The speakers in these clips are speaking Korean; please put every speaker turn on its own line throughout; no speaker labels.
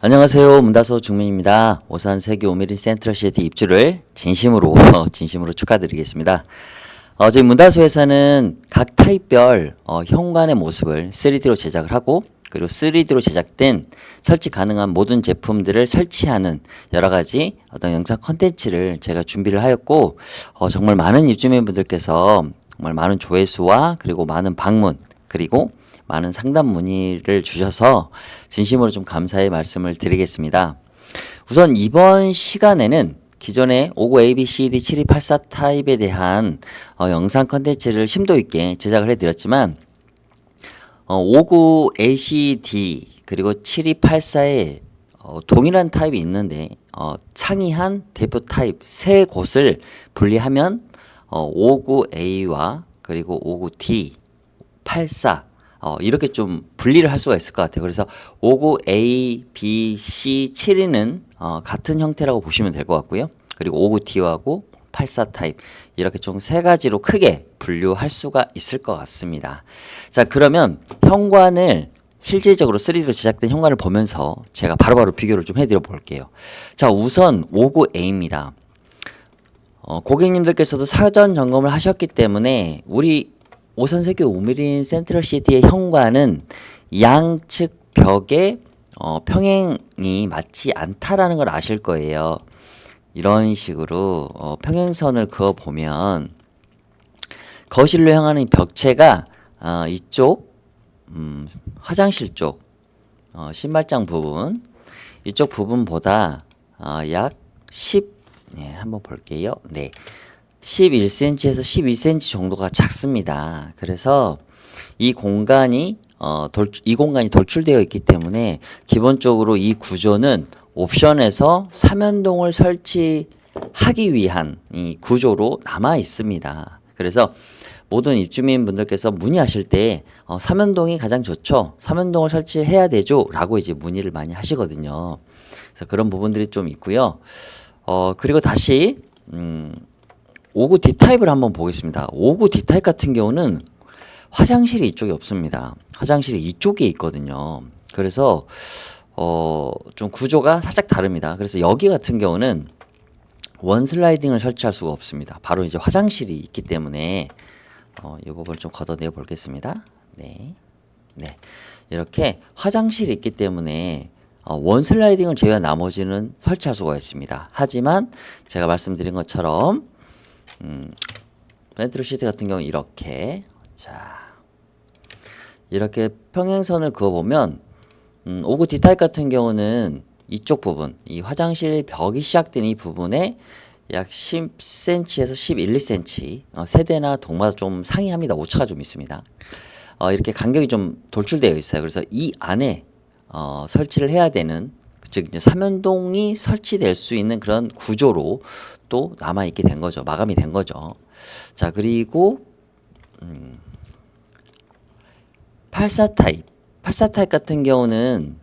안녕하세요. 문다소 중민입니다. 오산 세계 오미린 센트럴시티 입주를 진심으로 축하드리겠습니다. 저희 문다소에서는 각 타입별 현관의 모습을 3D로 제작을 하고, 그리고 3D로 제작된 설치 가능한 모든 제품들을 설치하는 여러 가지 어떤 영상 컨텐츠를 제가 준비를 하였고, 정말 많은 입주민분들께서 정말 많은 조회수와 그리고 많은 방문, 그리고 많은 상담 문의를 주셔서 진심으로 좀 감사의 말씀을 드리겠습니다. 우선 이번 시간에는 기존의 59 ABCD 7284 타입에 대한 영상 컨텐츠를 심도 있게 제작을 해드렸지만, 59 ACD 그리고 7284에 동일한 타입이 있는데 상이한 대표 타입 세 곳을 분리하면 59A와 그리고 59D, 84 이렇게 좀 분리를 할 수가 있을 것 같아요. 그래서 59A, B, C, 72는 같은 형태라고 보시면 될 것 같고요. 그리고 59D하고 84 타입 이렇게 총 세 가지로 크게 분류할 수가 있을 것 같습니다. 자, 그러면 현관을 실질적으로 3D로 제작된 현관을 보면서 제가 바로바로 비교를 좀 해드려 볼게요. 자, 우선 59A입니다. 고객님들께서도 사전 점검을 하셨기 때문에 우리 오산세계 오미린 센트럴시티의 현관은 양측 벽에 평행이 맞지 않다라는 걸 아실 거예요. 이런 식으로 평행선을 그어 보면 거실로 향하는 벽체가 이쪽 화장실 쪽 신발장 부분 이쪽 부분보다 약 10, 네, 한번 볼게요. 네. 11cm에서 12cm 정도가 작습니다. 그래서 이 공간이 돌출되어 있기 때문에 기본적으로 이 구조는 옵션에서 삼연동을 설치하기 위한 이 구조로 남아 있습니다. 그래서 모든 입주민 분들께서 문의하실 때 삼연동이 가장 좋죠. 삼연동을 설치해야 되죠. 라고 이제 문의를 많이 하시거든요. 그래서 그런 부분들이 좀 있고요. 그리고 다시 59 D타입을 한번 보겠습니다. 59 D타입 같은 경우는 화장실이 이쪽에 없습니다. 화장실이 이쪽에 있거든요. 그래서 좀 구조가 살짝 다릅니다. 그래서 여기 같은 경우는 원 슬라이딩을 설치할 수가 없습니다. 바로 이제 화장실이 있기 때문에 이 부분을 좀 걷어내 보겠습니다. 네. 네. 이렇게 화장실이 있기 때문에 원 슬라이딩을 제외한 나머지는 설치할 수가 있습니다. 하지만 제가 말씀드린 것처럼 센트럴시티 같은 경우 이렇게 이렇게 평행선을 그어보면 59 D타입 같은 경우는 이쪽 부분 이 화장실 벽이 시작된 이 부분에 약 10cm에서 11, 2cm 세대나 동마다 좀 상이합니다. 오차가 좀 있습니다. 이렇게 간격이 좀 돌출되어 있어요. 그래서 이 안에 설치를 해야 되는 즉 이제 삼연동이 설치될 수 있는 그런 구조로 또 남아 있게 된 거죠. 마감이 된 거죠. 자, 그리고 84 타입. 84 타입 같은 경우는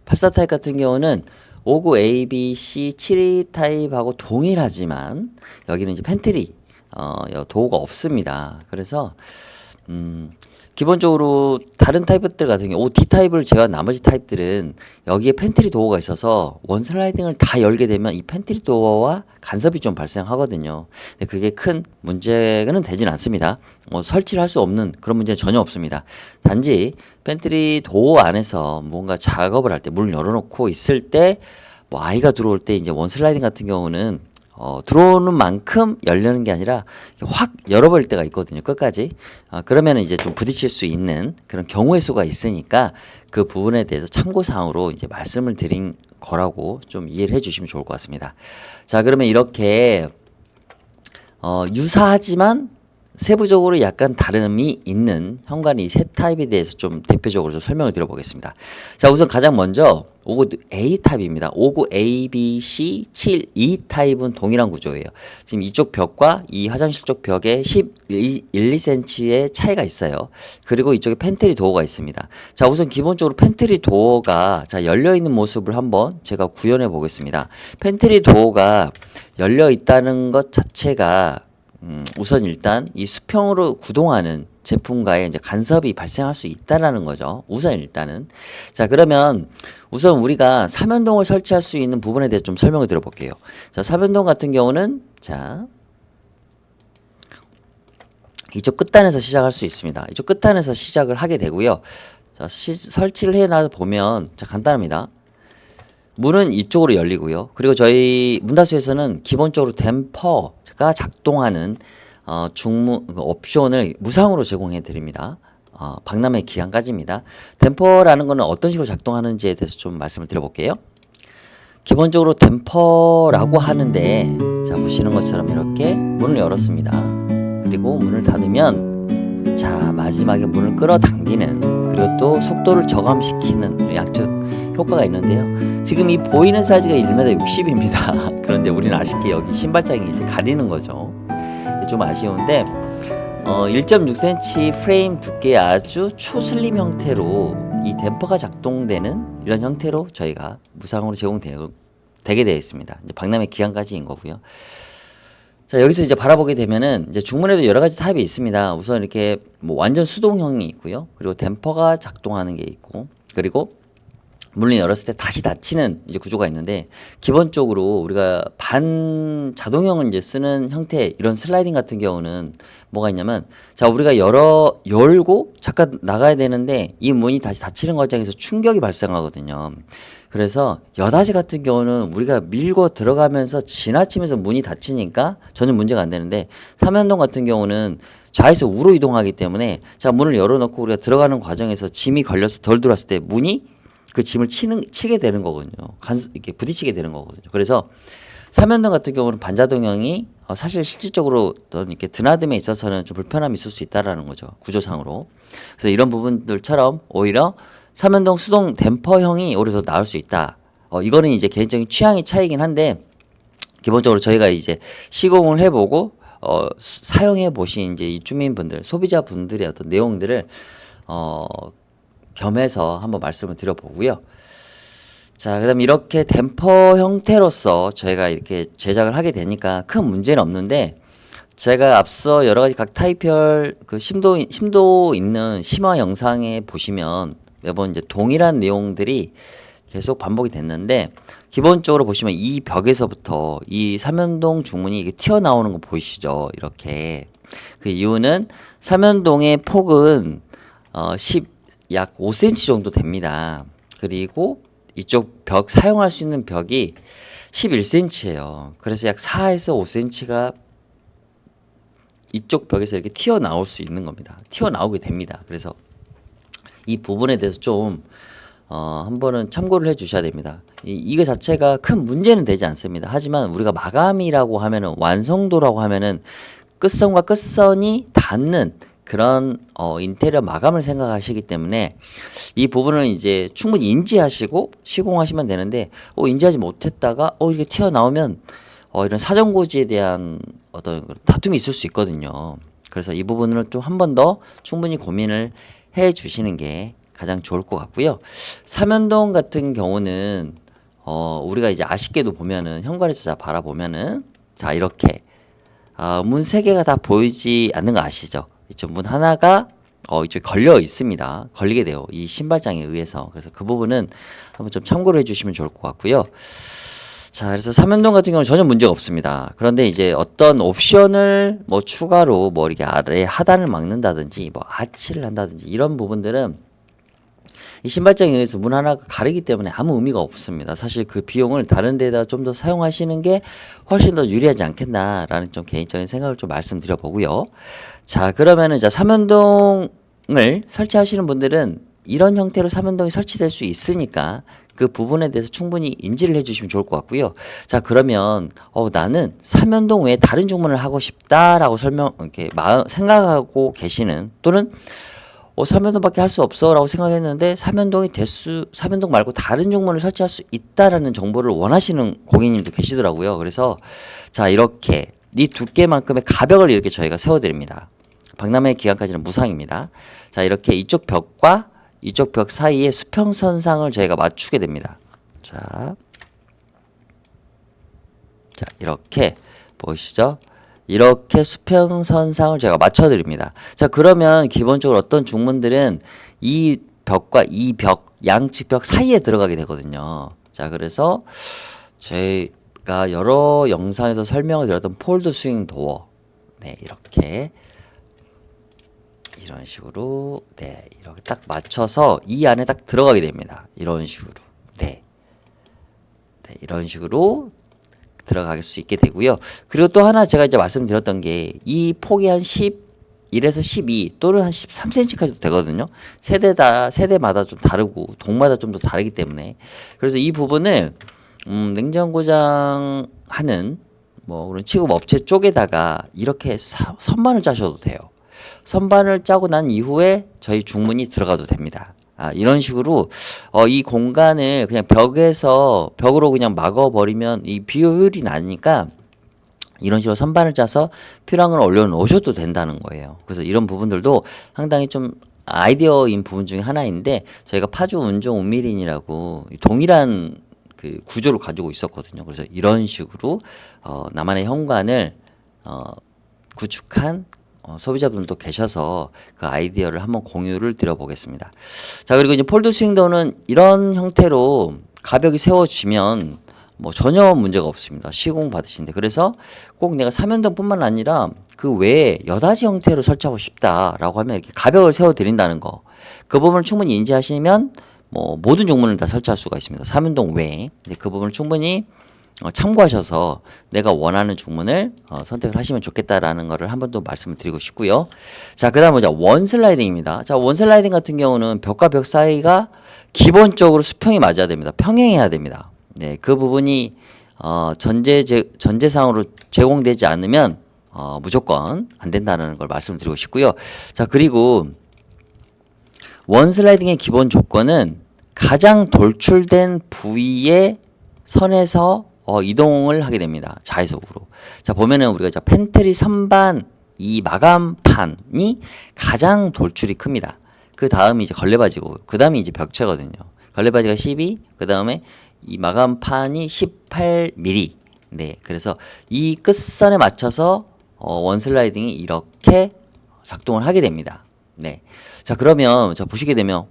84 타입 같은 경우는 59 A, B, C, 72 타입하고 동일하지만 여기는 이제 팬트리 도어가 없습니다. 그래서 기본적으로 다른 타입들 같은 경우 D 타입을 제외한 나머지 타입들은 여기에 팬트리 도어가 있어서 원 슬라이딩을 다 열게 되면 이 팬트리 도어와 간섭이 좀 발생하거든요. 근데 그게 큰 문제는 되진 않습니다. 설치를 할 수 없는 그런 문제는 전혀 없습니다. 단지 팬트리 도어 안에서 뭔가 작업을 할 때 문을 열어놓고 있을 때 뭐 아이가 들어올 때 이제 원 슬라이딩 같은 경우는 들어오는 만큼 열리는 게 아니라 확 열어버릴 때가 있거든요. 끝까지. 그러면 이제 좀 부딪힐 수 있는 그런 경우의 수가 있으니까 그 부분에 대해서 참고사항으로 이제 말씀을 드린 거라고 좀 이해를 해주시면 좋을 것 같습니다. 자, 그러면 이렇게 유사하지만 세부적으로 약간 다름이 있는 현관의 이 세 타입에 대해서 좀 대표적으로 좀 설명을 드려보겠습니다. 자, 우선 가장 먼저 59 A 타입입니다. 59 A, B, C, 72 타입은 동일한 구조예요. 지금 이쪽 벽과 이 화장실 쪽 벽에 11, 2cm의 차이가 있어요. 그리고 이쪽에 팬트리 도어가 있습니다. 자, 우선 기본적으로 팬트리 도어가 열려있는 모습을 한번 제가 구현해 보겠습니다. 팬트리 도어가 열려 있다는 것 자체가 우선 일단 이 수평으로 구동하는 제품과의 이제 간섭이 발생할 수 있다라는 거죠. 우선 일단은. 자, 그러면 우선 우리가 삼연동을 설치할 수 있는 부분에 대해서 좀 설명을 드려볼게요. 자, 삼연동 같은 경우는 자, 이쪽 끝단에서 시작할 수 있습니다. 이쪽 끝단에서 시작을 하게 되고요. 자, 설치를 해놔 보면 자, 간단합니다. 문은 이쪽으로 열리고요. 그리고 저희 문다수에서는 기본적으로 댐퍼가 작동하는 중문 옵션을 무상으로 제공해 드립니다. 박람회 기간까지입니다. 댐퍼라는 것은 어떤 식으로 작동하는지에 대해서 좀 말씀을 드려볼게요. 기본적으로 댐퍼라고 하는데 자, 보시는 것처럼 이렇게 문을 열었습니다. 그리고 문을 닫으면 자, 마지막에 문을 끌어당기는 그리고 또 속도를 저감시키는 양쪽 효과가 있는데요. 지금 이 보이는 사이즈가 1m 60입니다. 그런데 우리는 아쉽게 여기 신발장이 이제 가리는 거죠. 좀 아쉬운데 1.6cm 프레임 두께의 아주 초슬림 형태로 이 댐퍼가 작동되는 이런 형태로 저희가 무상으로 제공되게 되어 있습니다. 이제 박람회 기간까지인 거고요. 자, 여기서 이제 바라보게 되면은 이제 중문에도 여러 가지 타입이 있습니다. 우선 이렇게 뭐 완전 수동형이 있고요. 그리고 댐퍼가 작동하는 게 있고, 그리고 문을 열었을 때 다시 닫히는 이제 구조가 있는데, 기본적으로 우리가 반 자동형을 이제 쓰는 형태 이런 슬라이딩 같은 경우는 뭐가 있냐면, 자, 우리가 열고 잠깐 나가야 되는데 이 문이 다시 닫히는 과정에서 충격이 발생하거든요. 그래서 여닫이 같은 경우는 우리가 밀고 들어가면서 지나치면서 문이 닫히니까 전혀 문제가 안 되는데, 삼연동 같은 경우는 좌에서 우로 이동하기 때문에 자, 문을 열어놓고 우리가 들어가는 과정에서 짐이 걸려서 덜 들어왔을 때 문이 그 짐을 치게 되는 거거든요. 이렇게 부딪히게 되는 거거든요. 그래서 삼연동 같은 경우는 반자동형이 사실 실질적으로 어떤 이렇게 드나듦에 있어서는 좀 불편함이 있을 수 있다라는 거죠. 구조상으로. 그래서 이런 부분들처럼 오히려 삼연동 수동 댐퍼형이 오히려 더 나을 수 있다. 이거는 이제 개인적인 취향의 차이긴 한데, 기본적으로 저희가 이제 시공을 해보고 사용해 보신 이제 이 주민분들, 소비자분들의 어떤 내용들을 겸해서 한번 말씀을 드려보고요. 자, 그다음 이렇게 댐퍼 형태로서 저희가 이렇게 제작을 하게 되니까 큰 문제는 없는데, 제가 앞서 여러 가지 각 타입별 그 심도 있는 심화 영상에 보시면 매번 이제 동일한 내용들이 계속 반복이 됐는데, 기본적으로 보시면 이 벽에서부터 이 삼연동 중문이 이게 튀어나오는 거 보이시죠? 이렇게. 그 이유는 삼연동의 폭은 약 5cm 정도 됩니다. 그리고 이쪽 벽 사용할 수 있는 벽이 11cm예요. 그래서 약 4에서 5cm가 이쪽 벽에서 이렇게 튀어나올 수 있는 겁니다. 튀어나오게 됩니다. 그래서 이 부분에 대해서 좀 한 번은 참고를 해 주셔야 됩니다. 이거 자체가 큰 문제는 되지 않습니다. 하지만 우리가 마감이라고 하면은, 완성도라고 하면은 끝선과 끝선이 닿는 그런 인테리어 마감을 생각하시기 때문에 이 부분을 이제 충분히 인지하시고 시공하시면 되는데, 인지하지 못했다가 이렇게 튀어나오면 이런 사정고지에 대한 어떤 다툼이 있을 수 있거든요. 그래서 이 부분을 좀 한 번 더 충분히 고민을 해 주시는 게 가장 좋을 것 같고요. 삼연동 같은 경우는 우리가 이제 아쉽게도 보면은 현관에서 자 바라보면은 자, 이렇게 문 3개가 다 보이지 않는 거 아시죠? 이쪽 문 하나가 이쪽에 걸려 있습니다. 걸리게 돼요. 이 신발장에 의해서. 그래서 그 부분은 한번 좀 참고를 해주시면 좋을 것 같고요. 자, 그래서 삼연동 같은 경우는 전혀 문제가 없습니다. 그런데 이제 어떤 옵션을 뭐 추가로 뭐 이렇게 아래 하단을 막는다든지 뭐 아치를 한다든지 이런 부분들은 이 신발장에 의해서 문 하나가 가리기 때문에 아무 의미가 없습니다. 사실 그 비용을 다른 데다 좀 더 사용하시는 게 훨씬 더 유리하지 않겠나라는 좀 개인적인 생각을 좀 말씀드려 보고요. 자, 그러면은 이제 삼연동을 설치하시는 분들은 이런 형태로 삼연동이 설치될 수 있으니까 그 부분에 대해서 충분히 인지를 해주시면 좋을 것 같고요. 자, 그러면 나는 삼연동 외에 다른 중문을 하고 싶다라고 이렇게 생각하고 계시는, 또는 삼연동밖에 할 수 없어라고 생각했는데 삼연동 말고 다른 중문을 설치할 수 있다라는 정보를 원하시는 고객님도 계시더라고요. 그래서 자, 이렇게 이 두께만큼의 가벽을 이렇게 저희가 세워드립니다. 박람회 기간까지는 무상입니다. 자, 이렇게 이쪽 벽과 이쪽 벽 사이에 수평선상을 저희가 맞추게 됩니다. 자, 이렇게 보이시죠? 이렇게 수평선상을 제가 맞춰드립니다. 자, 그러면 기본적으로 어떤 중문들은 이 벽과 이 벽, 양측 벽 사이에 들어가게 되거든요. 자, 그래서 제가 여러 영상에서 설명을 드렸던 폴드 스윙 도어. 네, 이렇게. 이런 식으로, 네, 이렇게 딱 맞춰서 이 안에 딱 들어가게 됩니다. 이런 식으로. 네. 네, 이런 식으로 들어갈 수 있게 되고요. 그리고 또 하나 제가 이제 말씀드렸던 게 이 폭이 한 11에서 12 또는 한 13cm까지도 되거든요. 세대마다 좀 다르고 동마다 좀 더 다르기 때문에 그래서 이 부분을 냉장 고장 하는 그런 취급 업체 쪽에다가 이렇게 선반을 짜셔도 돼요. 선반을 짜고 난 이후에 저희 중문이 들어가도 됩니다. 이런 식으로 이 공간을 그냥 벽으로 그냥 막아버리면 이 비효율이 나니까 이런 식으로 선반을 짜서 필요한 걸 올려놓으셔도 된다는 거예요. 그래서 이런 부분들도 상당히 좀 아이디어인 부분 중에 하나인데 저희가 파주 운종 운미린이라고 동일한 그 구조를 가지고 있었거든요. 그래서 이런 식으로 나만의 현관을 구축한 소비자분들도 계셔서 그 아이디어를 한번 공유를 드려보겠습니다. 자, 그리고 이제 폴드 스윙도어는 이런 형태로 가벽이 세워지면 전혀 문제가 없습니다. 시공 받으시는데. 그래서 꼭 내가 삼연동뿐만 아니라 그 외에 여닫이 형태로 설치하고 싶다라고 하면 이렇게 가벽을 세워 드린다는 거. 그 부분을 충분히 인지하시면 모든 중문을 다 설치할 수가 있습니다. 삼연동 외에. 이제 그 부분을 충분히 참고하셔서 내가 원하는 중문을 선택을 하시면 좋겠다라는 거를 한 번 더 말씀을 드리고 싶고요. 자, 그 다음 보자. 원슬라이딩입니다. 자, 원슬라이딩 같은 경우는 벽과 벽 사이가 기본적으로 수평이 맞아야 됩니다. 평행해야 됩니다. 네, 그 부분이 전제상으로 제공되지 않으면 무조건 안 된다는 걸 말씀드리고 싶고요. 자, 그리고 원슬라이딩의 기본 조건은 가장 돌출된 부위의 선에서 이동을 하게 됩니다. 좌회속으로. 자, 보면은 우리가 팬트리 선반 이 마감판이 가장 돌출이 큽니다. 그 다음이 이제 걸레바지고, 그 다음이 이제 벽체거든요. 걸레바지가 12, 그 다음에 이 마감판이 18mm. 네, 그래서 이 끝선에 맞춰서 원슬라이딩이 이렇게 작동을 하게 됩니다. 네. 자, 그러면 보시게 되면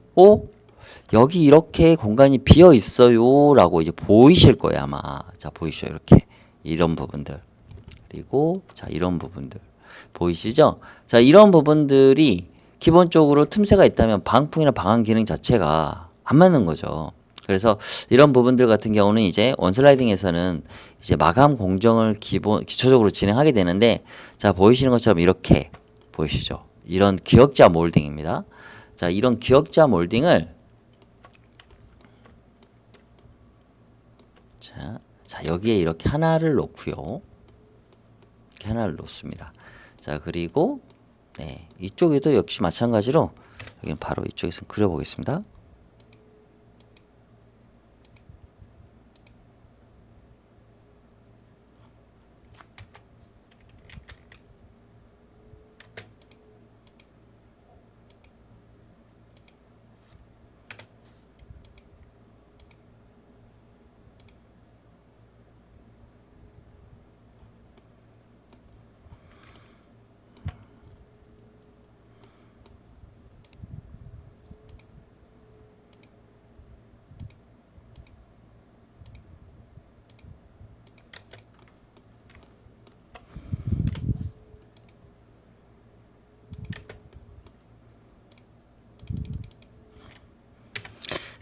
여기 이렇게 공간이 비어 있어요 라고 이제 보이실 거예요, 아마. 자, 보이시죠? 이렇게 이런 부분들, 그리고 자, 이런 부분들 보이시죠? 자, 이런 부분들이 기본적으로 틈새가 있다면 방풍이나 방한 기능 자체가 안 맞는 거죠. 그래서 이런 부분들 같은 경우는 이제 원슬라이딩에서는 이제 마감 공정을 기초적으로 진행하게 되는데, 자, 보이시는 것처럼 이렇게 보이시죠? 이런 기역자 몰딩입니다. 자, 이런 기역자 몰딩을 자, 여기에 이렇게 하나를 놓고요. 이렇게 하나를 놓습니다. 자, 그리고 네, 이쪽에도 역시 마찬가지로 여기는 바로 이쪽에서 그려보겠습니다.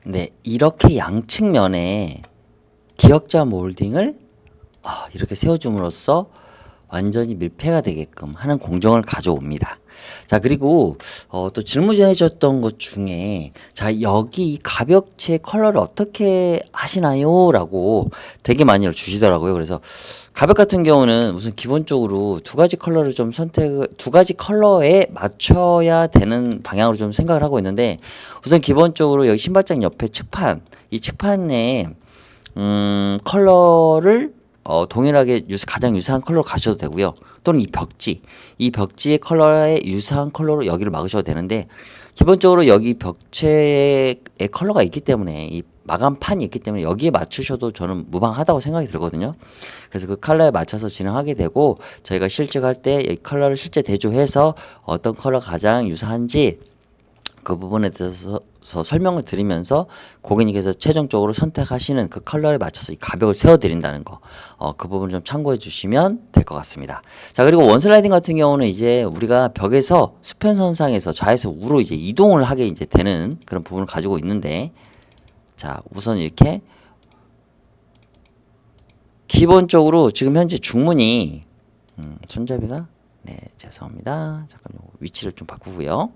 네, 이렇게 양측면에 기역자 몰딩을 이렇게 세워줌으로써 완전히 밀폐가 되게끔 하는 공정을 가져옵니다. 자, 그리고 또 질문해 주셨던 것 중에 자, 여기 가벽체 컬러를 어떻게 하시나요? 라고 되게 많이 주시더라고요. 그래서 가벽 같은 경우는 우선 기본적으로 두 가지 컬러에 맞춰야 되는 방향으로 좀 생각을 하고 있는데, 우선 기본적으로 여기 신발장 옆에 측판, 이 측판에 컬러를 동일하게 가장 유사한 컬러로 가셔도 되고요. 또는 이 벽지의 컬러에 유사한 컬러로 여기를 막으셔도 되는데, 기본적으로 여기 벽체에 컬러가 있기 때문에 이 마감판이 있기 때문에 여기에 맞추셔도 저는 무방하다고 생각이 들거든요. 그래서 그 컬러에 맞춰서 진행하게 되고 저희가 실측할 때 이 컬러를 실제 대조해서 어떤 컬러가 가장 유사한지 그 부분에 대해서 설명을 드리면서 고객님께서 최종적으로 선택하시는 그 컬러에 맞춰서 이 가벽을 세워드린다는 거, 그 부분을 좀 참고해 주시면 될 것 같습니다. 자, 그리고 원슬라이딩 같은 경우는 이제 우리가 벽에서 수평선상에서 좌에서 우로 이제 이동을 하게 이제 되는 그런 부분을 가지고 있는데, 자, 우선 이렇게 기본적으로 지금 현재 중문이 손잡이가 네, 죄송합니다. 잠깐 위치를 좀 바꾸고요.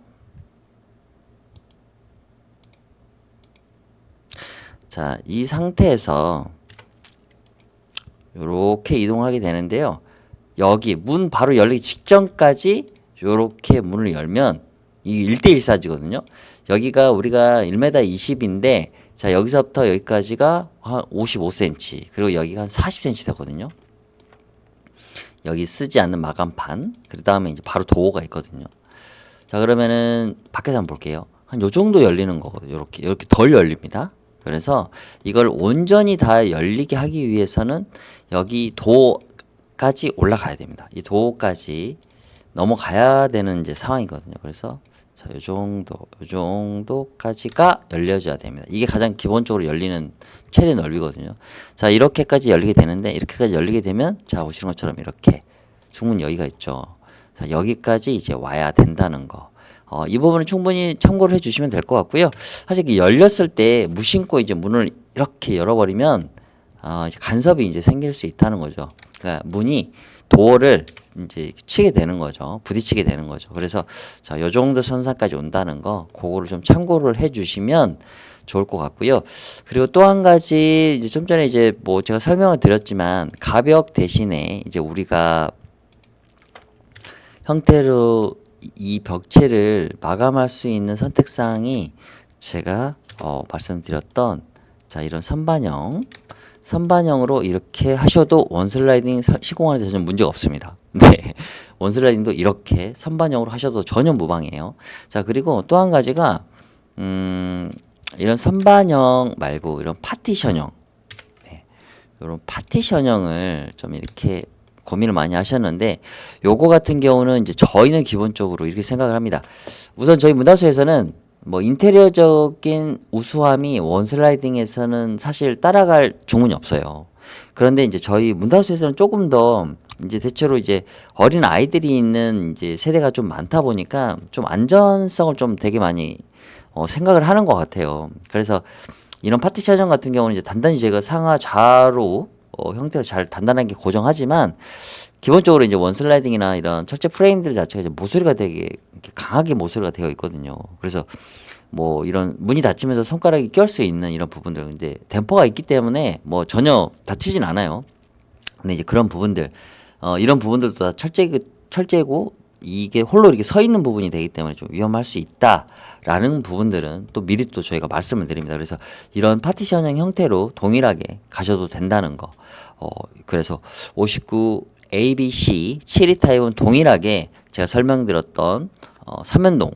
자, 이 상태에서 이렇게 이동하게 되는데요. 여기 문 바로 열리기 직전까지 이렇게 문을 열면 이 1대1 사지거든요. 여기가 우리가 1m 20인데 자, 여기서부터 여기까지가 한 55cm, 그리고 여기가 한 40cm 되거든요. 여기 쓰지 않는 마감판, 그 다음에 이제 바로 도어가 있거든요. 자, 그러면은 밖에서 한번 볼게요. 한 요 정도 열리는 거거든요. 이렇게 덜 열립니다. 그래서 이걸 온전히 다 열리게 하기 위해서는 여기 도까지 올라가야 됩니다. 이 도까지 넘어가야 되는 이제 상황이거든요. 그래서 자, 요 정도까지가 열려줘야 됩니다. 이게 가장 기본적으로 열리는 최대 넓이거든요. 자, 이렇게까지 열리게 되는데 이렇게까지 열리게 되면 자, 보시는 것처럼 이렇게 중문 여기가 있죠. 자, 여기까지 이제 와야 된다는 거. 이 부분은 충분히 참고를 해주시면 될 것 같고요. 사실 열렸을 때 무심코 이제 문을 이렇게 열어버리면 이제 간섭이 이제 생길 수 있다는 거죠. 그러니까 문이 도어를 이제 치게 되는 거죠. 부딪히게 되는 거죠. 그래서 자, 요 정도 선상까지 온다는 거, 그거를 좀 참고를 해주시면 좋을 것 같고요. 그리고 또 한 가지 이제 좀 전에 이제 뭐 제가 설명을 드렸지만 가벽 대신에 이제 우리가 형태로 이 벽체를 마감할 수 있는 선택사항이 제가 말씀드렸던 자, 이런 선반형으로 이렇게 하셔도 원슬라이딩 시공하는 데 전혀 문제가 없습니다. 네, 원슬라이딩도 이렇게 선반형으로 하셔도 전혀 무방해요. 자, 그리고 또 한 가지가 이런 선반형 말고 이런 파티션형, 네, 이런 파티션형을 좀 이렇게 고민을 많이 하셨는데, 요거 같은 경우는 이제 저희는 기본적으로 이렇게 생각을 합니다. 우선 저희 문화소에서는 뭐 인테리어적인 우수함이 원슬라이딩에서는 사실 따라갈 주문이 없어요. 그런데 이제 저희 문화소에서는 조금 더 이제 대체로 이제 어린 아이들이 있는 이제 세대가 좀 많다 보니까 좀 안전성을 좀 되게 많이 생각을 하는 것 같아요. 그래서 이런 파티션형 같은 경우는 이제 단단히 제가 상하 좌로 형태로 잘 단단하게 고정하지만 기본적으로 이제 원슬라이딩이나 이런 철제 프레임들 자체가 이제 모서리가 되게 이렇게 강하게 모서리가 되어 있거든요. 그래서 뭐 이런 문이 닫히면서 손가락이 낄 수 있는 이런 부분들, 근데 댐퍼가 있기 때문에 뭐 전혀 다치진 않아요. 근데 이제 그런 부분들, 이런 부분들도 다 철제고 이게 홀로 이렇게 서 있는 부분이 되기 때문에 좀 위험할 수 있다라는 부분들은 또 미리 또 저희가 말씀을 드립니다. 그래서 이런 파티션형 형태로 동일하게 가셔도 된다는 거. 그래서 59 ABC 7위 타입은 동일하게 제가 설명드렸던 3연동,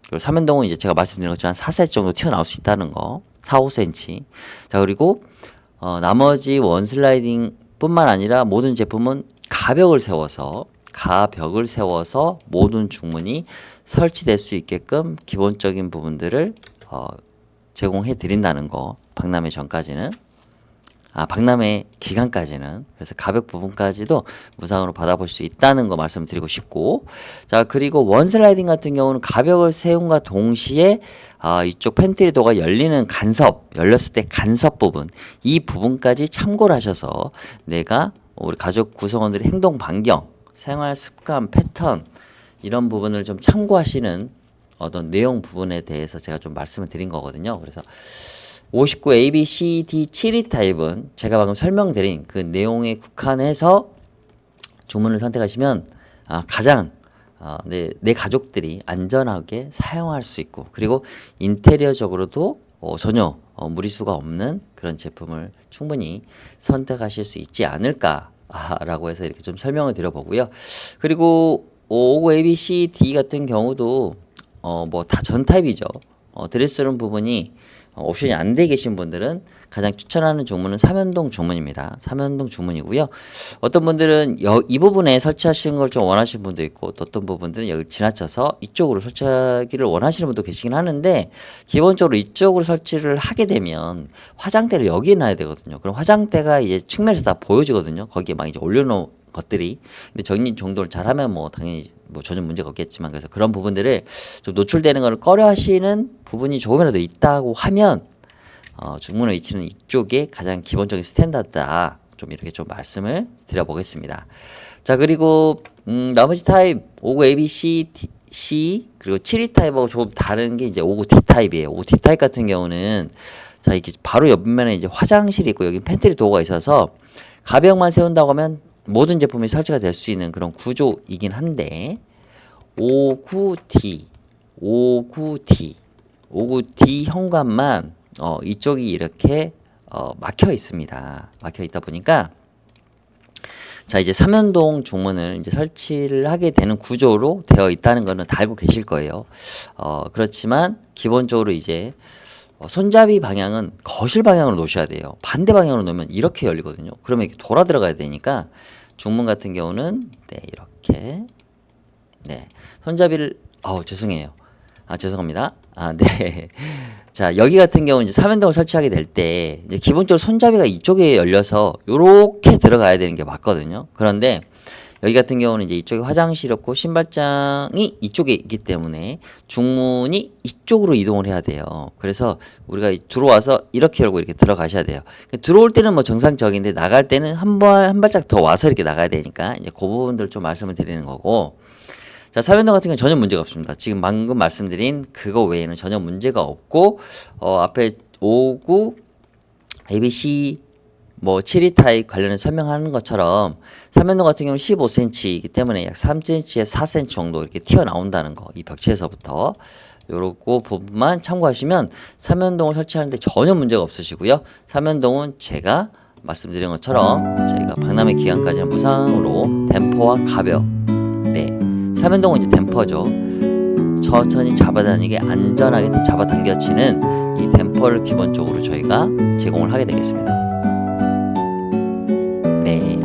그리고 3연동은 이제 제가 말씀드린 것처럼 4cm 정도 튀어나올 수 있다는 거, 4, 5cm. 자, 그리고 나머지 원슬라이딩 뿐만 아니라 모든 제품은 가벽을 세워서 모든 중문이 설치될 수 있게끔 기본적인 부분들을 제공해 드린다는 거, 박람회 전까지는, 박람회 기간까지는. 그래서 가벽 부분까지도 무상으로 받아볼 수 있다는 거 말씀드리고 싶고, 자, 그리고 원슬라이딩 같은 경우는 가벽을 세움과 동시에 이쪽 팬트리 도어가 열렸을 때 간섭 부분, 이 부분까지 참고를 하셔서 내가 우리 가족 구성원들의 행동 반경, 생활 습관, 패턴, 이런 부분을 좀 참고하시는 어떤 내용 부분에 대해서 제가 좀 말씀을 드린 거거든요. 그래서 59 A, B, C, D 7위 타입은 제가 방금 설명드린 그 내용에 국한해서 주문을 선택하시면 가장 내 가족들이 안전하게 사용할 수 있고, 그리고 인테리어적으로도 전혀 무리수가 없는 그런 제품을 충분히 선택하실 수 있지 않을까라고 해서 이렇게 좀 설명을 드려보고요. 그리고 59 A, B, C, D 같은 경우도 뭐 다 전 타입이죠. 드레스룸 부분이 옵션이 안 돼 계신 분들은 가장 추천하는 중문은 삼연동 중문입니다. 삼연동 중문이고요. 어떤 분들은 이 부분에 설치하시는 걸 좀 원하시는 분도 있고, 또 어떤 부분들은 여기 지나쳐서 이쪽으로 설치하기를 원하시는 분도 계시긴 하는데, 기본적으로 이쪽으로 설치를 하게 되면 화장대를 여기에 놔야 되거든요. 그럼 화장대가 이제 측면에서 다 보여지거든요. 거기에 막 이제 올려놓은 것들이. 근데 정리 정돈을 잘하면 뭐 당연히 뭐 전혀 문제가 없겠지만, 그래서 그런 부분들을 좀 노출되는 걸 꺼려 하시는 부분이 조금이라도 있다고 하면 중문의 위치는 이쪽에 가장 기본적인 스탠다드다. 좀 이렇게 좀 말씀을 드려보겠습니다. 자, 그리고 나머지 타입 59 A, B, C, C 그리고 72 타입하고 조금 다른 게 이제 59 D 타입이에요. 59 D 타입 같은 경우는 자, 이게 바로 옆면에 이제 화장실이 있고 여기 팬트리 도어가 있어서 가벽만 세운다고 하면 모든 제품이 설치가 될 수 있는 그런 구조이긴 한데 59D, 59D, 59D 현관만 이쪽이 이렇게 막혀 있습니다. 막혀 있다 보니까 자, 이제 삼연동 중문을 이제 설치를 하게 되는 구조로 되어 있다는 거는 다 알고 계실 거예요. 그렇지만 기본적으로 이제 손잡이 방향은 거실 방향으로 놓으셔야 돼요. 반대 방향으로 놓으면 이렇게 열리거든요. 그러면 이렇게 돌아 들어가야 되니까 중문 같은 경우는 네, 이렇게 네, 손잡이를 죄송해요. 죄송합니다. 네. 자, 여기 같은 경우는 이제 삼연동을 설치하게 될 때 이제 기본적으로 손잡이가 이쪽에 열려서 요렇게 들어가야 되는 게 맞거든요. 그런데 여기 같은 경우는 이제 이쪽에 화장실이었고 신발장이 이쪽에 있기 때문에 중문이 이쪽으로 이동을 해야 돼요. 그래서 우리가 들어와서 이렇게 열고 이렇게 들어가셔야 돼요. 들어올 때는 뭐 정상적인데 나갈 때는 한 발짝 더 와서 이렇게 나가야 되니까 이제 그 부분들 좀 말씀을 드리는 거고. 자, 삼연동 같은 경우는 전혀 문제가 없습니다. 지금 방금 말씀드린 그거 외에는 전혀 문제가 없고, 앞에 59, ABC, 뭐 72 타입 관련해서 설명하는 것처럼 삼연동 같은 경우는 15cm이기 때문에 약 3cm에서 4cm 정도 이렇게 튀어나온다는 거, 이 벽체에서부터. 요렇고 부분만 참고하시면 삼연동을 설치하는데 전혀 문제가 없으시고요. 삼연동은 제가 말씀드린 것처럼 저희가 박람회 기간까지는 무상으로 댐퍼와 가벽, 네, 삼연동은 이제 댐퍼죠. 천천히 잡아다니게 안전하게 잡아당겨치는 이 댐퍼를 기본적으로 저희가 제공을 하게 되겠습니다. 네,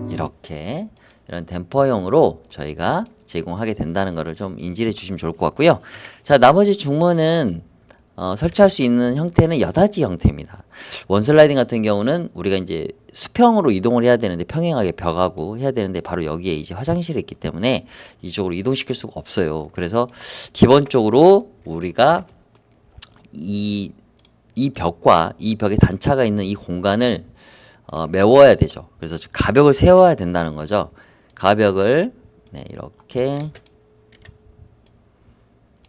이렇게 이런 댐퍼형으로 저희가 제공하게 된다는 것을 좀 인지해 주시면 좋을 것 같고요. 자, 나머지 중문은 설치할 수 있는 형태는 여닫이 형태입니다. 원슬라이딩 같은 경우는 우리가 이제 수평으로 이동을 해야 되는데 평행하게 벽하고 해야 되는데 바로 여기에 이제 화장실이 있기 때문에 이쪽으로 이동시킬 수가 없어요. 그래서 기본적으로 우리가 이 벽과 이 벽의 단차가 있는 이 공간을 메워야 되죠. 그래서 가벽을 세워야 된다는 거죠. 가벽을 네, 이렇게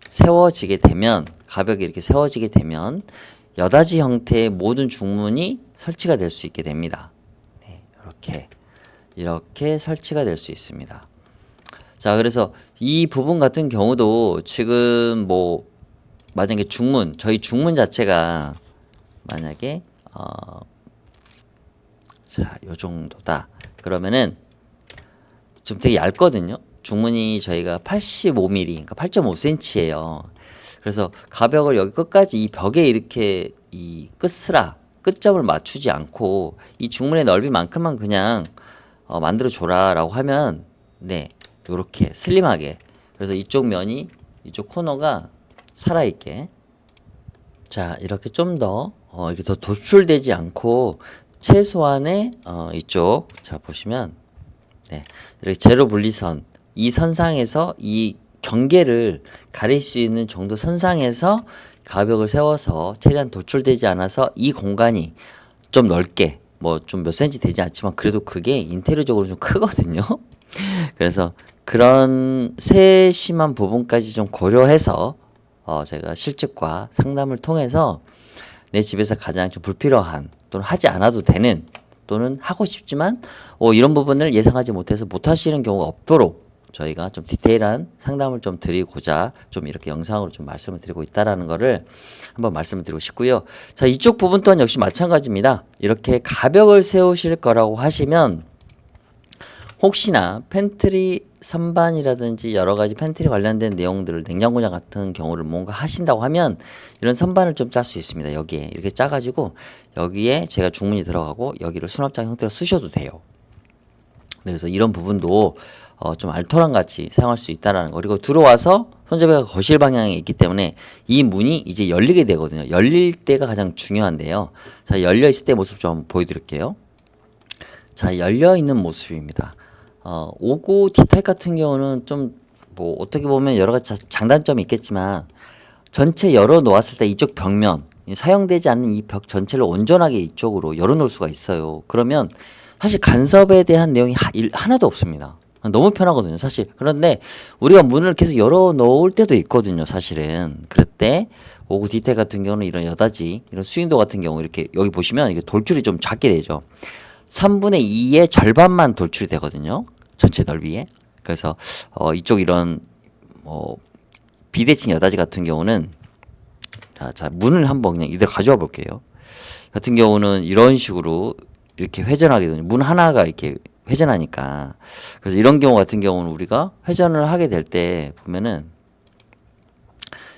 세워지게 되면 가벽이 이렇게 세워지게 되면 여닫이 형태의 모든 중문이 설치가 될 수 있게 됩니다. 네, 이렇게 설치가 될 수 있습니다. 자, 그래서 이 부분 같은 경우도 지금 뭐 만약에 저희 중문 자체가 만약에 자, 요 정도다. 그러면은 좀 되게 얇거든요. 중문이 저희가 85mm, 그러니까 8.5cm예요. 그래서 가벽을 여기 끝까지 이 벽에 이렇게 이 끝점을 맞추지 않고 이 중문의 넓이만큼만 그냥 만들어 줘라라고 하면 네, 요렇게 슬림하게. 그래서 이쪽 코너가 살아있게. 자, 이렇게 좀 더 이렇게 더 도출되지 않고 최소한의 이쪽 자 보시면 네, 이렇게 제로 분리선 이 선상에서 이 경계를 가릴 수 있는 정도 선상에서 가벽을 세워서 최대한 도출되지 않아서 이 공간이 좀 넓게 뭐 좀 몇 센치 되지 않지만 그래도 그게 인테리어적으로 좀 크거든요. 그래서 그런 세심한 부분까지 좀 고려해서 제가 실측과 상담을 통해서 내 집에서 가장 좀 불필요한 또는 하지 않아도 되는 또는 하고 싶지만 이런 부분을 예상하지 못해서 못 하시는 경우가 없도록 저희가 좀 디테일한 상담을 좀 드리고자 좀 이렇게 영상으로 좀 말씀을 드리고 있다라는 거를 한번 말씀을 드리고 싶고요. 자, 이쪽 부분 또한 역시 마찬가지입니다. 이렇게 가벽을 세우실 거라고 하시면 혹시나 팬트리 선반이라든지 여러 가지 팬트리 관련된 내용들을 냉장고장 같은 경우를 뭔가 하신다고 하면 이런 선반을 좀 짤 수 있습니다. 여기에 이렇게 짜가지고 여기에 제가 주문이 들어가고 여기를 수납장 형태로 쓰셔도 돼요. 네, 그래서 이런 부분도 좀 알토란 같이 사용할 수 있다라는 거. 그리고 들어와서 손잡이가 거실 방향에 있기 때문에 이 문이 이제 열리게 되거든요. 열릴 때가 가장 중요한데요. 자, 열려 있을 때 모습 좀 보여드릴게요. 자, 열려 있는 모습입니다. 59 D타입 같은 경우는 좀 뭐 어떻게 보면 여러 가지 장단점이 있겠지만 전체 열어 놓았을 때 이쪽 벽면 사용되지 않는 이 벽 전체를 온전하게 이쪽으로 열어 놓을 수가 있어요. 그러면 사실 간섭에 대한 내용이 하나도 없습니다. 너무 편하거든요, 사실. 그런데 우리가 문을 계속 열어 놓을 때도 있거든요, 사실은. 그럴 때 오구 디테일 같은 경우는 이런 여다지, 이런 스윙도 같은 경우 이렇게 여기 보시면 이게 돌출이 좀 작게 되죠. 3분의 2의 절반만 돌출이 되거든요, 전체 넓이에. 그래서 이쪽 이런 비대칭 여다지 같은 경우는 자 문을 한번 그냥 이대로 가져와 볼게요. 같은 경우는 이런 식으로 이렇게 회전하게 되는 문 하나가 이렇게 회전하니까 그래서 이런 경우 같은 경우는 우리가 회전을 하게 될 때 보면은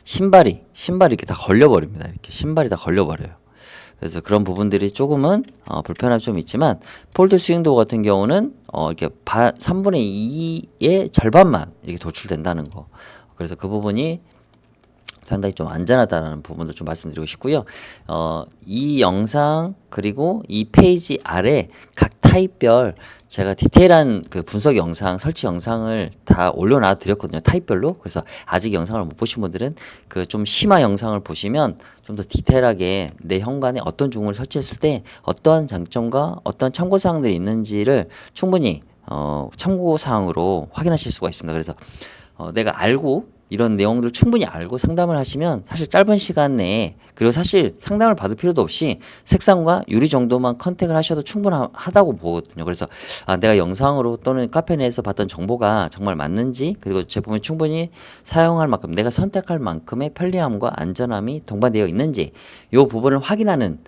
신발이 이렇게 다 걸려버립니다. 이렇게 신발이 다 걸려버려요. 그래서 그런 부분들이 조금은 불편함이 좀 있지만 폴드 스윙도어 같은 경우는 이렇게 3분의 2의 절반만 이렇게 도출된다는 거. 그래서 그 부분이 상당히 좀 안전하다라는 부분도 좀 말씀드리고 싶고요. 이 영상 그리고 이 페이지 아래 각 타입별 제가 디테일한 그 분석 영상, 설치 영상을 다 올려놔 드렸거든요. 타입별로. 그래서 아직 영상을 못 보신 분들은 그 좀 심화 영상을 보시면 좀 더 디테일하게 내 현관에 어떤 중문을 설치했을 때 어떠한 장점과 어떤 참고사항들이 있는지를 충분히 참고사항으로 확인하실 수가 있습니다. 그래서 내가 알고 이런 내용들을 충분히 알고 상담을 하시면 사실 짧은 시간 내에 그리고 사실 상담을 받을 필요도 없이 색상과 유리 정도만 컨택을 하셔도 충분하다고 보거든요. 그래서 내가 영상으로 또는 카페 내에서 봤던 정보가 정말 맞는지 그리고 제품이 충분히 사용할 만큼 내가 선택할 만큼의 편리함과 안전함이 동반되어 있는지 이 부분을 확인하는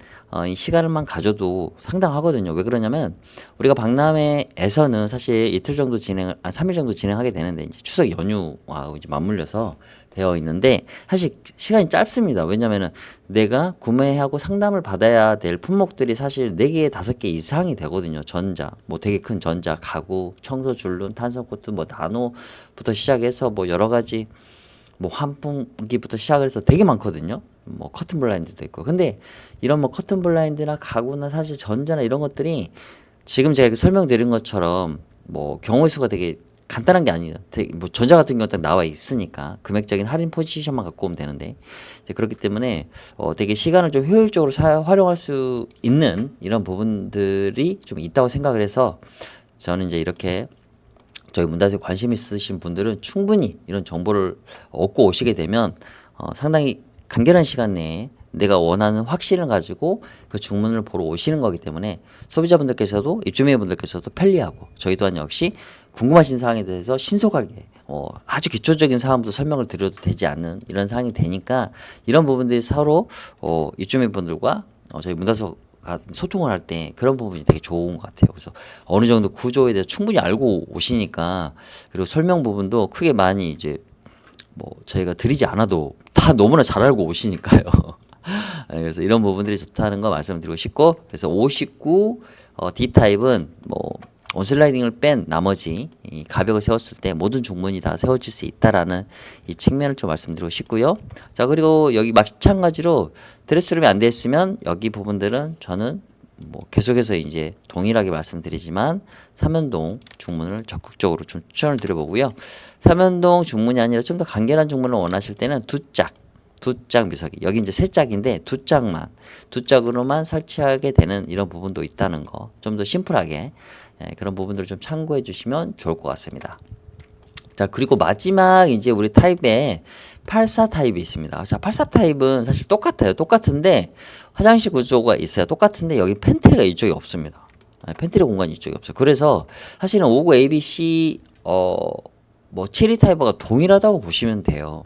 이 시간을만 가져도 상당하거든요. 왜 그러냐면 우리가 박람회에서는 사실 이틀 정도 3일 정도 진행하게 되는데 이제 추석 연휴와 이제 맞물려서 되어 있는데 사실 시간이 짧습니다. 왜냐면은 내가 구매하고 상담을 받아야 될 품목들이 사실 4개, 5개 이상이 되거든요. 전자, 뭐 되게 큰 전자, 가구, 청소 줄눈, 탄성코트, 뭐 나노부터 시작해서 뭐 여러 가지 뭐 환풍기부터 시작해서 되게 많거든요. 뭐 커튼 블라인드도 있고. 근데 이런 뭐 커튼 블라인드나 가구나 사실 전자나 이런 것들이 지금 제가 설명드린 것처럼 뭐 경우의 수가 되게 간단한 게 아니에요. 뭐 전자 같은 경우는 딱 나와 있으니까 금액적인 할인 포지션만 갖고 오면 되는데 이제 그렇기 때문에 되게 시간을 좀 효율적으로 활용할 수 있는 이런 부분들이 좀 있다고 생각을 해서 저는 이제 이렇게 저희 문다세에 관심 있으신 분들은 충분히 이런 정보를 얻고 오시게 되면 상당히 간결한 시간 내에 내가 원하는 확신을 가지고 그 주문을 보러 오시는 거기 때문에 소비자분들께서도 입주민분들께서도 편리하고 저희 또한 역시 궁금하신 사항에 대해서 신속하게 아주 기초적인 사항부터 설명을 드려도 되지 않는 이런 사항이 되니까 이런 부분들이 서로 입주민분들과 저희 문다소 소통을 할 때 그런 부분이 되게 좋은 것 같아요. 그래서 어느 정도 구조에 대해서 충분히 알고 오시니까 그리고 설명 부분도 크게 많이 이제 뭐 저희가 드리지 않아도 다 너무나 잘 알고 오시니까요. 그래서 이런 부분들이 좋다는 거 말씀드리고 싶고 그래서 59 D타입은 뭐 온슬라이딩을 뺀 나머지 이 가벽을 세웠을 때 모든 중문이 다 세워질 수 있다라는 이 측면을 좀 말씀드리고 싶고요. 자 그리고 여기 마찬가지로 드레스룸이 안 돼 있으면 여기 부분들은 저는 뭐 계속해서 이제 동일하게 말씀드리지만 삼연동 중문을 적극적으로 좀 추천을 드려보고요. 삼연동 중문이 아니라 좀 더 간결한 중문을 원하실 때는 두 짝 미석이 여기 이제 3짝인데 두 짝으로만 설치하게 되는 이런 부분도 있다는 거 좀 더 심플하게 그런 부분들을 좀 참고해 주시면 좋을 것 같습니다. 자 그리고 마지막 이제 우리 타입에 84 타입이 있습니다. 자 84 타입은 사실 똑같아요. 똑같은데 화장실 구조가 있어요. 똑같은데 여기 팬트리가 이쪽에 없습니다. 팬트리 공간이 이쪽에 없어요. 그래서 사실은 59 ABC 뭐 72 타입과 동일하다고 보시면 돼요.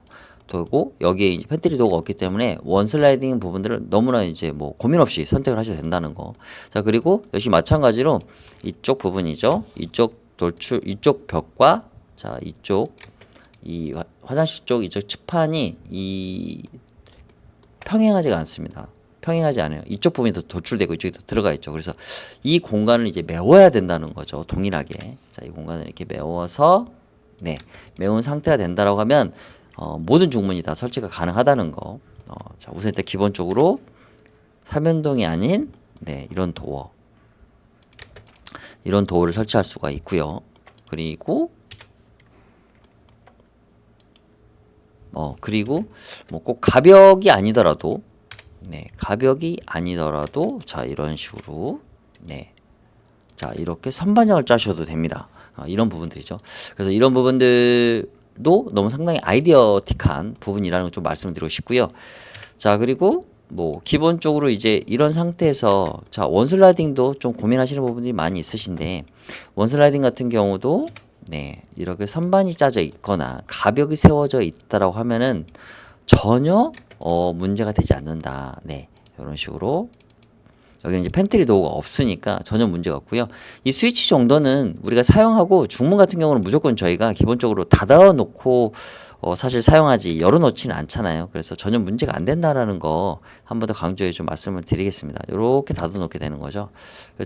되고 여기에 이제 팬트리 도어가 없기 때문에 원슬라이딩 부분들을 너무나 이제 뭐 고민 없이 선택을 하셔도 된다는 거. 자 그리고 역시 마찬가지로 이쪽 부분이죠. 이쪽 돌출 이쪽 벽과 자, 이쪽 이 화장실 쪽 이쪽 층판이 이 평행하지가 않습니다. 평행하지 않아요. 이쪽 부분이 더 도출되고 이쪽이 더 들어가 있죠. 그래서 이 공간을 이제 메워야 된다는 거죠. 동일하게. 자, 이 공간을 이렇게 메워서 네, 메운 상태가 된다라고 하면 모든 중문이 다 설치가 가능하다는 거. 자, 우선 일단 기본적으로 삼연동이 아닌 네, 이런 도어를 설치할 수가 있고요. 그리고 뭐 꼭 가벽이 아니더라도 네, 가벽이 아니더라도 자, 이런 식으로 네. 자, 이렇게 선반장을 짜셔도 됩니다. 이런 부분들이죠. 그래서 이런 부분들도 너무 상당히 아이디어틱한 부분이라는 걸 좀 말씀드리고 싶고요. 자, 그리고 뭐 기본적으로 이제 이런 상태에서 자, 원슬라이딩도 좀 고민하시는 부분이 많이 있으신데 원슬라이딩 같은 경우도 네, 이렇게 선반이 짜져 있거나 가벽이 세워져 있다라고 하면은 전혀 문제가 되지 않는다. 네, 이런 식으로 여기는 이제 팬트리 도어가 없으니까 전혀 문제가 없고요. 이 스위치 정도는 우리가 사용하고 중문 같은 경우는 무조건 저희가 기본적으로 닫아 놓고 사실 사용하지 열어놓지는 않잖아요. 그래서 전혀 문제가 안 된다라는 거 한 번 더 강조해 좀 말씀을 드리겠습니다. 이렇게 닫아 놓게 되는 거죠.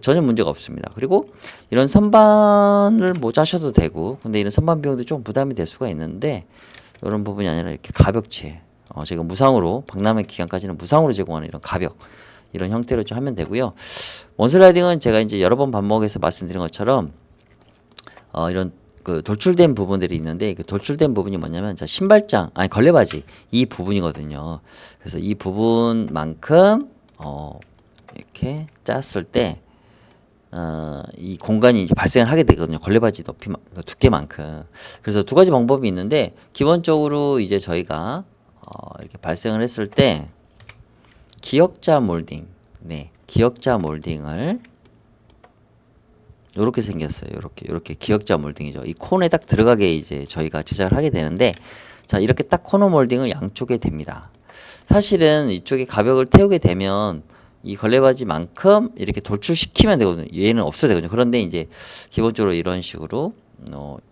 전혀 문제가 없습니다. 그리고 이런 선반을 못 짜셔도 되고 근데 이런 선반 비용도 좀 부담이 될 수가 있는데 이런 부분이 아니라 이렇게 가벽체 제가 무상으로 박람회 기간까지는 무상으로 제공하는 이런 가벽 이런 형태로 좀 하면 되고요. 원슬라이딩은 제가 이제 여러 번 반복해서 말씀드린 것처럼 이런 그 돌출된 부분들이 있는데 그 돌출된 부분이 뭐냐면 자, 신발장 아니 걸레바지 이 부분이거든요. 그래서 이 부분만큼 이렇게 짰을 때 이 공간이 이제 발생을 하게 되거든요. 걸레바지 높이 두께만큼. 그래서 두 가지 방법이 있는데 기본적으로 이제 저희가 이렇게 발생을 했을 때 기역자 몰딩, 네, 기역자 몰딩을 요렇게 생겼어요. 요렇게 기역자 몰딩이죠. 이 콘에 딱 들어가게 이제 저희가 제작을 하게 되는데 자, 이렇게 딱 코너 몰딩을 양쪽에 됩니다. 사실은 이쪽에 가벽을 태우게 되면 이 걸레바지만큼 이렇게 돌출시키면 되거든요. 얘는 없어도 되거든요. 그런데 이제 기본적으로 이런 식으로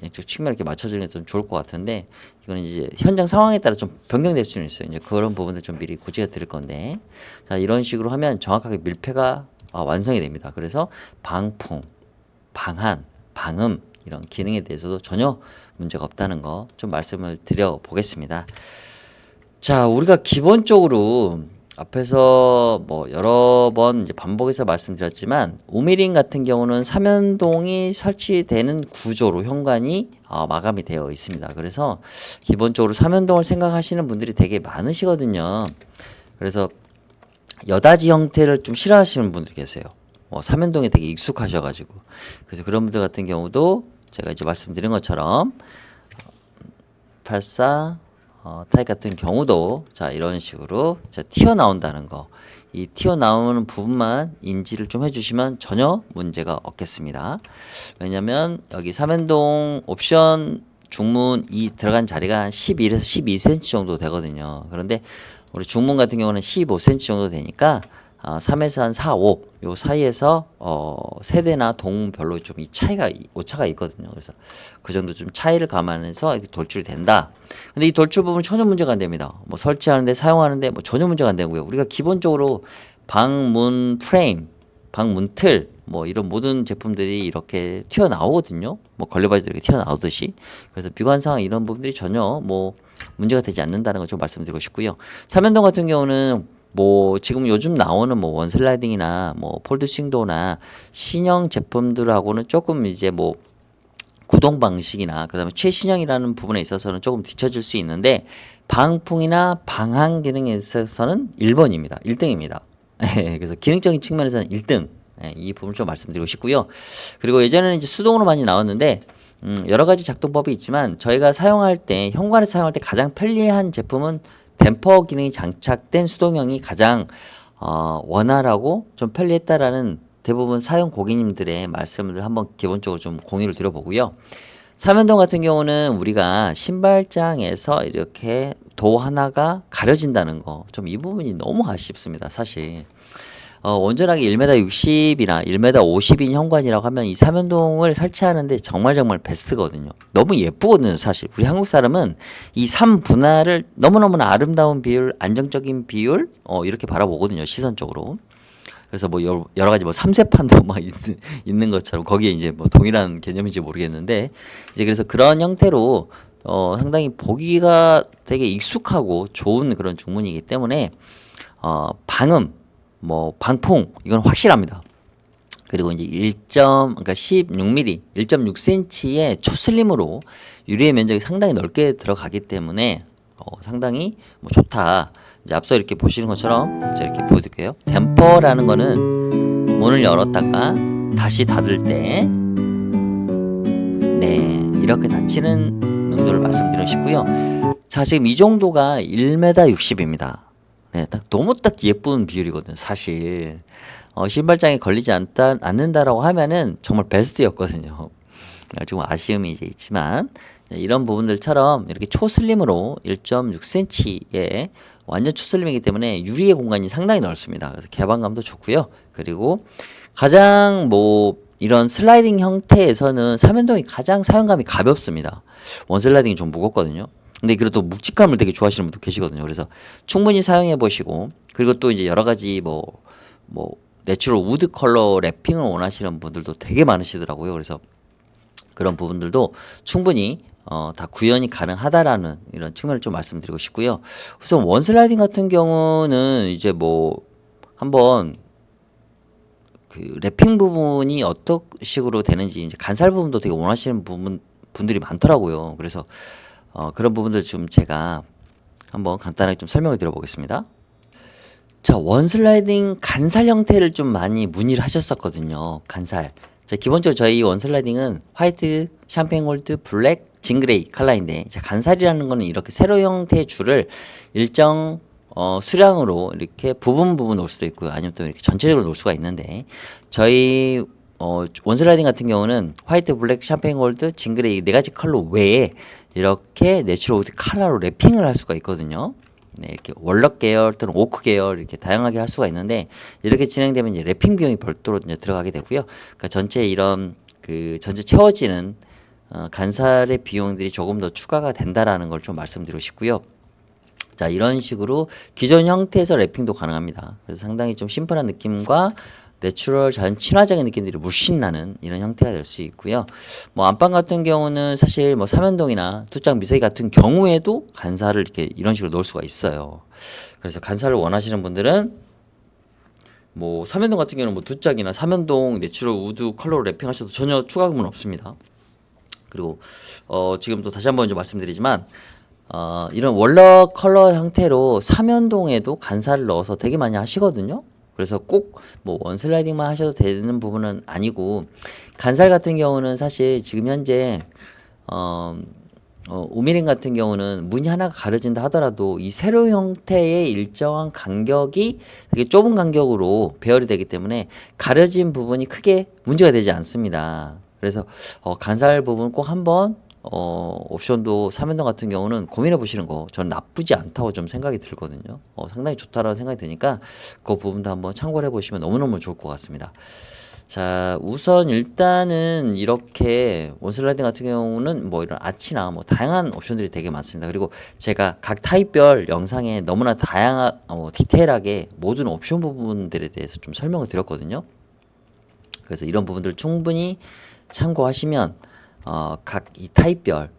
양쪽 측면을 이렇게 맞춰주는 게 좀 좋을 것 같은데 이거는 이제 현장 상황에 따라 좀 변경될 수는 있어요. 이제 그런 부분들 좀 미리 고지해 드릴 건데 자, 이런 식으로 하면 정확하게 밀폐가 완성이 됩니다. 그래서 방풍, 방한, 방음 이런 기능에 대해서도 전혀 문제가 없다는 거 좀 말씀을 드려 보겠습니다. 자, 우리가 기본적으로 앞에서 뭐 여러 번 이제 반복해서 말씀드렸지만 우미린 같은 경우는 삼연동이 설치되는 구조로 현관이 마감이 되어 있습니다. 그래서 기본적으로 삼연동을 생각하시는 분들이 되게 많으시거든요. 그래서 여다지 형태를 좀 싫어하시는 분들 계세요. 삼연동에 되게 익숙하셔가지고 그래서 그런 분들 같은 경우도 제가 이제 말씀드린 것처럼 84 타입 같은 경우도 자, 이런 식으로 자, 튀어나온다는 거, 이 튀어나오는 부분만 인지를 좀 해주시면 전혀 문제가 없겠습니다. 왜냐면 여기 삼연동 옵션 중문이 들어간 자리가 한 11에서 12cm 정도 되거든요. 그런데 우리 중문 같은 경우는 15cm 정도 되니까 3에서 한 4, 5 요 사이에서 세대나 동별로 좀 이 차이가 오차가 있거든요. 그래서 그 정도 좀 차이를 감안해서 이렇게 돌출이 된다. 근데 이 돌출 부분 전혀 문제가 안 됩니다. 뭐 설치하는데 사용하는데 뭐 전혀 문제가 안 되고요. 우리가 기본적으로 방문 프레임, 방문 틀 뭐 이런 모든 제품들이 이렇게 튀어나오거든요. 뭐 걸레바지도 이렇게 튀어나오듯이. 그래서 미관상 이런 부분들이 전혀 뭐 문제가 되지 않는다는 걸 좀 말씀드리고 싶고요. 삼연동 같은 경우는 뭐 지금 요즘 나오는 뭐 원슬라이딩이나 뭐 폴드 스윙도어나 신형 제품들하고는 조금 이제 뭐 구동 방식이나 그다음에 최신형이라는 부분에 있어서는 조금 뒤처질 수 있는데 방풍이나 방한 기능에 있어서는 1번입니다. 1등입니다. 그래서 기능적인 측면에서는 1등. 이 부분을 좀 말씀드리고 싶고요. 그리고 예전에는 이제 수동으로 많이 나왔는데 여러 가지 작동법이 있지만 저희가 사용할 때 현관에서 사용할 때 가장 편리한 제품은 댐퍼 기능이 장착된 수동형이 가장 원활하고 좀 편리했다라는 대부분 사용 고객님들의 말씀을 한번 기본적으로 좀 공유를 드려보고요. 삼연동 같은 경우는 우리가 신발장에서 이렇게 도 하나가 가려진다는 거 좀 이 부분이 너무 아쉽습니다. 사실 온전하게 1m 60이나 1m 50인 현관이라고 하면 이 삼연동을 설치하는데 정말 정말 베스트거든요. 너무 예쁘거든요, 사실. 우리 한국 사람은 이 3분할을 너무너무나 아름다운 비율, 안정적인 비율, 이렇게 바라보거든요, 시선적으로. 그래서 뭐 여러 가지 뭐 삼세판도 막 있는 것처럼 거기에 이제 뭐 동일한 개념인지 모르겠는데 이제 그래서 그런 형태로 상당히 보기가 되게 익숙하고 좋은 그런 중문이기 때문에 방음, 뭐 방풍 이건 확실합니다. 그리고 이제 16mm, 1.6cm의 초슬림으로 유리의 면적이 상당히 넓게 들어가기 때문에 상당히 뭐 좋다. 이제 앞서 이렇게 보시는 것처럼 제가 이렇게 보여드릴게요. 댐퍼라는 거는 문을 열었다가 다시 닫을 때, 네, 이렇게 닫히는 농도를 말씀드리고요. 자, 지금 이 정도가 1m 60입니다. 네, 너무 딱 예쁜 비율이거든요, 사실. 신발장에 걸리지 않는다라고 하면은 정말 베스트였거든요. 좀 아쉬움이 이제 있지만, 이런 부분들처럼 이렇게 초슬림으로 1.6cm의 완전 초슬림이기 때문에 유리의 공간이 상당히 넓습니다. 그래서 개방감도 좋고요. 그리고 가장 뭐 이런 슬라이딩 형태에서는 삼연동이 가장 사용감이 가볍습니다. 원슬라이딩이 좀 무겁거든요. 근데 그래도 묵직함을 되게 좋아하시는 분도 계시거든요. 그래서 충분히 사용해 보시고, 그리고 또 이제 여러 가지 뭐 내추럴 우드 컬러 랩핑을 원하시는 분들도 되게 많으시더라고요. 그래서 그런 부분들도 충분히 다 구현이 가능하다라는 이런 측면을 좀 말씀드리고 싶고요. 우선 원슬라이딩 같은 경우는 이제 뭐 한번 그 랩핑 부분이 어떤 식으로 되는지 이제 간살 부분도 되게 원하시는 분들이 많더라고요. 그래서 그런 부분들 좀 제가 한번 간단하게 좀 설명을 드려보겠습니다. 자, 원슬라이딩 간살 형태를 좀 많이 문의를 하셨었거든요. 간살. 자, 기본적으로 저희 원슬라이딩은 화이트, 샴페인 골드, 블랙, 징그레이 컬러인데, 자, 간살이라는 거는 이렇게 세로 형태의 줄을 일정 수량으로 이렇게 부분 놓을 수도 있고요. 아니면 또 이렇게 전체적으로 놓을 수가 있는데, 저희 원슬라이딩 같은 경우는 화이트, 블랙, 샴페인 골드, 징그레이 네 가지 컬러 외에 이렇게 내추럴 우드 컬러로 랩핑을 할 수가 있거든요. 네, 이렇게 월럭 계열 또는 오크 계열 이렇게 다양하게 할 수가 있는데, 이렇게 진행되면 이제 랩핑 비용이 별도로 이제 들어가게 되고요. 그러니까 전체 이런 그 전체 채워지는 간살의 비용들이 조금 더 추가가 된다라는 걸 좀 말씀드리고 싶고요. 자, 이런 식으로 기존 형태에서 랩핑도 가능합니다. 그래서 상당히 좀 심플한 느낌과 내추럴 자연 친화적인 느낌들이 물씬 나는 이런 형태가 될 수 있고요. 뭐 안방 같은 경우는 사실 뭐 삼연동이나 투짝 미세기 같은 경우에도 간살을 이렇게 이런 식으로 넣을 수가 있어요. 그래서 간살을 원하시는 분들은 뭐 삼연동 같은 경우는 뭐 투짝이나 삼연동 내추럴 우드 컬러로 랩핑하셔도 전혀 추가금은 없습니다. 그리고 지금 또 다시 한번 좀 말씀드리지만 이런 월럭 컬러 형태로 삼연동에도 간살을 넣어서 되게 많이 하시거든요. 그래서 꼭 뭐 원슬라이딩만 하셔도 되는 부분은 아니고, 간살 같은 경우는 사실 지금 현재 우미린 같은 경우는 문이 하나가 가려진다 하더라도 이 세로 형태의 일정한 간격이 되게 좁은 간격으로 배열이 되기 때문에 가려진 부분이 크게 문제가 되지 않습니다. 그래서 간살 부분 꼭 한번 옵션도 삼연동 같은 경우는 고민해 보시는 거 저는 나쁘지 않다고 좀 생각이 들거든요. 상당히 좋다라고 생각이 드니까 그 부분도 한번 참고를 해 보시면 너무너무 좋을 것 같습니다. 자, 우선 일단은 이렇게 원슬라이딩 같은 경우는 뭐 이런 아치나 뭐 다양한 옵션들이 되게 많습니다. 그리고 제가 각 타입별 영상에 너무나 다양한 디테일하게 모든 옵션 부분들에 대해서 좀 설명을 드렸거든요. 그래서 이런 부분들 충분히 참고하시면 각 이 타입별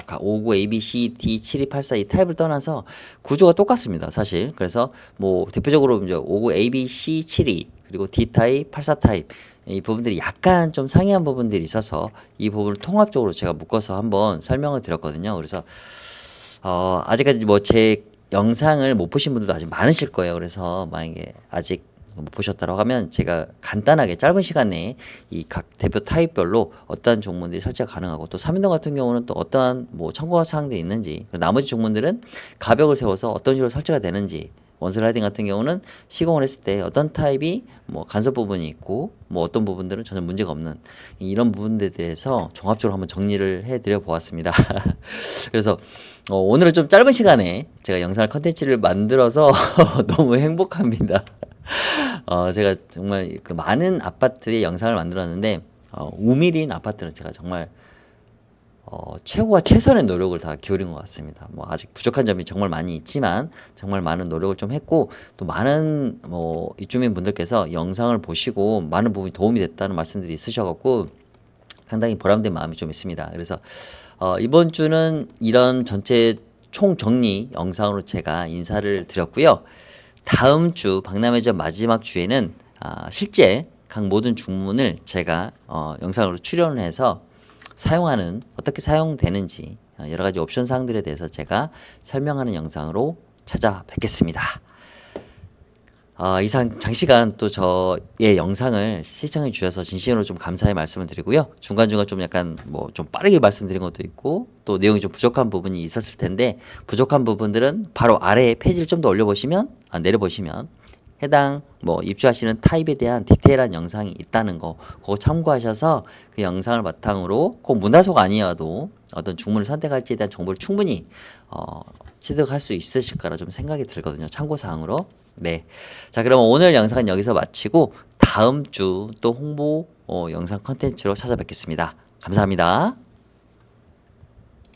각 59 A, B, C, D, 72, 84 이 타입을 떠나서 구조가 똑같습니다, 사실. 그래서 뭐 대표적으로 이제 59 A, B, C, 72 그리고 D 타입, 84 타입 이 부분들이 약간 좀 상이한 부분들이 있어서 이 부분을 통합적으로 제가 묶어서 한번 설명을 드렸거든요. 그래서 아직까지 뭐 제 영상을 못 보신 분들도 아직 많으실 거예요. 그래서 만약에 아직 못 보셨다고 하면 제가 간단하게 짧은 시간 내에 이 각 대표 타입별로 어떠한 종문들이 설치가 가능하고, 또 3인동 같은 경우는 또 어떠한 뭐 첨가 사항들이 있는지, 나머지 종문들은 가벽을 세워서 어떤 식으로 설치가 되는지, 원슬라이딩 같은 경우는 시공을 했을 때 어떤 타입이 뭐 간섭 부분이 있고 뭐 어떤 부분들은 전혀 문제가 없는 이런 부분들에 대해서 종합적으로 한번 정리를 해드려 보았습니다. 그래서 오늘은 좀 짧은 시간에 제가 영상을 컨텐츠를 만들어서 너무 행복합니다. 제가 정말 그 많은 아파트의 영상을 만들었는데 우미린 아파트는 제가 정말 최고와 최선의 노력을 다 기울인 것 같습니다. 뭐 아직 부족한 점이 정말 많이 있지만 정말 많은 노력을 좀 했고 또 많은 뭐 입주민 분들께서 영상을 보시고 많은 부분이 도움이 됐다는 말씀들이 있으셔갖고 상당히 보람된 마음이 좀 있습니다. 그래서 이번 주는 이런 전체 총정리 영상으로 제가 인사를 드렸고요. 다음 주 박람회전 마지막 주에는 실제 각 모든 주문을 제가 영상으로 출연을 해서 사용하는 어떻게 사용되는지 여러 가지 옵션 사항들에 대해서 제가 설명하는 영상으로 찾아뵙겠습니다. 이상 장시간 또 저의 영상을 시청해 주셔서 진심으로 좀 감사의 말씀을 드리고요. 중간중간 좀 약간 뭐 좀 빠르게 말씀드린 것도 있고 또 내용이 좀 부족한 부분이 있었을 텐데 부족한 부분들은 바로 아래에 페이지를 좀 더 올려보시면 내려보시면 해당 뭐 입주하시는 타입에 대한 디테일한 영상이 있다는 거 그거 참고하셔서 그 영상을 바탕으로 꼭 문화소가 아니어도 어떤 주문을 선택할지에 대한 정보를 충분히 취득할 수 있으실 거라 좀 생각이 들거든요. 참고사항으로. 네. 자, 그럼 오늘 영상은 여기서 마치고 다음 주 또 홍보 영상 컨텐츠로 찾아뵙겠습니다. 감사합니다.